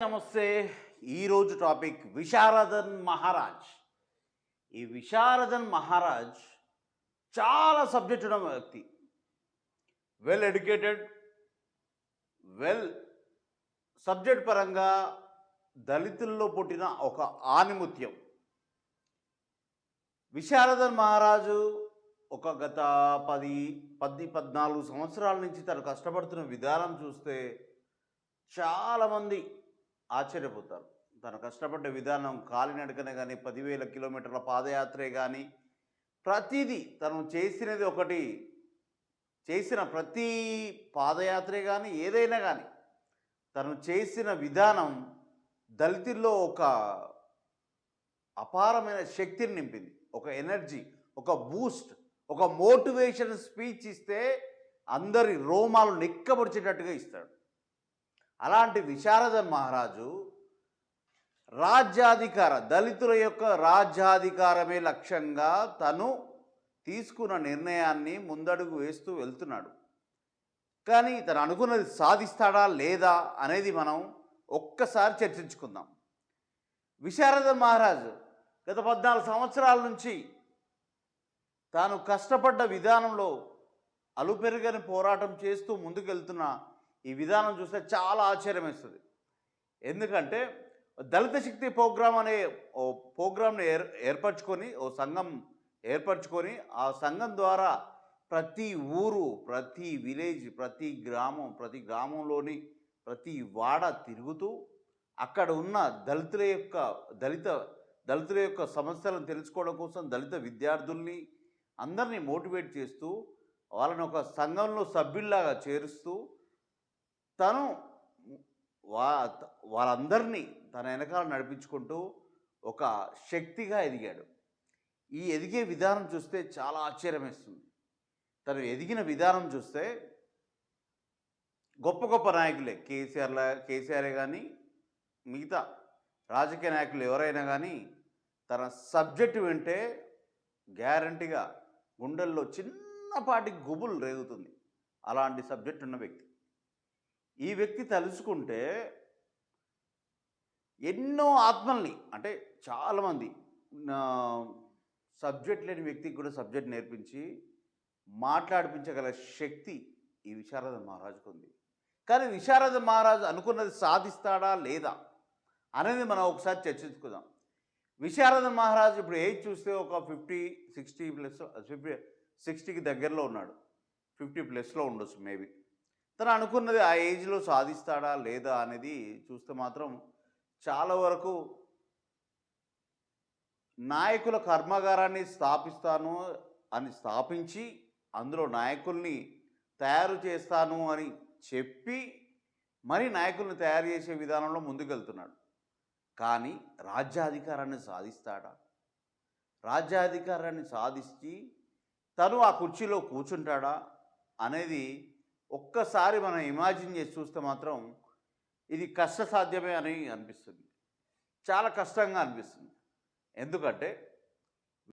నమస్తే. ఈరోజు టాపిక్ విశారదన్ మహారాజ్. ఈ విశారదన్ మహారాజ్ చాలా సబ్జెక్ట్ ఉన్న వ్యక్తి. వెల్ ఎడ్యుకేటెడ్, వెల్ సబ్జెక్ట్ పరంగా దళితుల్లో పుట్టిన ఒక ఆణిముత్యం. విశారదన్ మహారాజు ఒక గత 14 సంవత్సరాల నుంచి తను కష్టపడుతున్న విధానం చూస్తే చాలామంది ఆశ్చర్యపోతారు. తను కష్టపడ్డ విధానం కాలినడకనే కానీ, 10,000 కిలోమీటర్ల పాదయాత్రే కానీ, ప్రతిదీ తను చేసినది ఒకటి. చేసిన ప్రతి పాదయాత్రే కానీ, ఏదైనా కానీ తను చేసిన విధానం దళితుల్లో ఒక అపారమైన శక్తిని నింపింది. ఒక ఎనర్జీ, ఒక బూస్ట్, ఒక మోటివేషన్ స్పీచ్ ఇస్తే అందరి రోమాలు నిక్కబొడిచేటట్టుగా ఇస్తాడు. అలాంటి విశారదన్ మహారాజు దళితుల యొక్క రాజ్యాధికారమే లక్ష్యంగా తను తీసుకున్న నిర్ణయాన్ని ముందడుగు వేస్తూ వెళ్తున్నాడు. కానీ తను అనుకున్నది సాధిస్తాడా లేదా అనేది మనం ఒక్కసారి చర్చించుకుందాం. విశారదన్ మహారాజు గత 14 సంవత్సరాల నుంచి తాను కష్టపడ్డ విధానంలో అలుపెరుగని పోరాటం చేస్తూ ముందుకెళ్తున్న ఈ విధానం చూస్తే చాలా ఆశ్చర్యం వేస్తుంది. ఎందుకంటే దళిత శక్తి ప్రోగ్రామ్ అనే ఓ ప్రోగ్రామ్ని ఏర్పరచుకొని, ఓ సంఘం ఏర్పరచుకొని, ఆ సంఘం ద్వారా ప్రతి ఊరు, ప్రతి విలేజ్, ప్రతి గ్రామంలోని ప్రతి వాడ తిరుగుతూ అక్కడ ఉన్న దళితుల యొక్క సమస్యలను తెలుసుకోవడం కోసం దళిత విద్యార్థుల్ని అందరినీ మోటివేట్ చేస్తూ వాళ్ళని ఒక సంఘంలో సభ్యుల్లాగా చేరుస్తూ తను వాళ్ళందరినీ తన వెనకాల నడిపించుకుంటూ ఒక శక్తిగా ఎదిగాడు. ఈ ఎదిగే విధానం చూస్తే చాలా ఆశ్చర్యం వేస్తుంది. తను ఎదిగిన విధానం చూస్తే గొప్ప గొప్ప నాయకులే, కేసీఆరే కానీ, మిగతా రాజకీయ నాయకులు ఎవరైనా కానీ తన సబ్జెక్టు వింటే గ్యారంటీగా గుండెల్లో చిన్నపాటి గుబులు రేగుతుంది. అలాంటి సబ్జెక్ట్ ఉన్న వ్యక్తి. ఈ వ్యక్తి తలుచుకుంటే ఎన్నో ఆత్మల్ని, అంటే చాలామంది సబ్జెక్ట్ లేని వ్యక్తికి కూడా సబ్జెక్ట్ నేర్పించి మాట్లాడిపించగల శక్తి ఈ విశారదన్ మహారాజుకు ఉంది. కానీ విశారదన్ మహారాజు అనుకున్నది సాధిస్తాడా లేదా అనేది మనం ఒకసారి చర్చించుకుందాం. విశారదన్ మహారాజు ఇప్పుడు ఏజ్ చూస్తే ఒక 60కి దగ్గరలో ఉన్నాడు. 50+ ఉండొచ్చు మేబీ. తను అనుకున్నది ఆ ఏజ్లో సాధిస్తాడా లేదా అనేది చూస్తే మాత్రం చాలా వరకు నాయకుల కర్మాగారాన్ని స్థాపిస్తాను అని స్థాపించి అందులో నాయకుల్ని తయారు చేస్తాను అని చెప్పి మరి నాయకుల్ని తయారు చేసే విధానంలో ముందుకెళ్తున్నాడు. కానీ రాజ్యాధికారాన్ని సాధిస్తాడా? రాజ్యాధికారాన్ని సాధించి తను ఆ కుర్చీలో కూర్చుంటాడా అనేది ఒక్కసారి మనం ఇమాజిన్ చేసి చూస్తే మాత్రం ఇది కష్టసాధ్యమే అని అనిపిస్తుంది. చాలా కష్టంగా అనిపిస్తుంది. ఎందుకంటే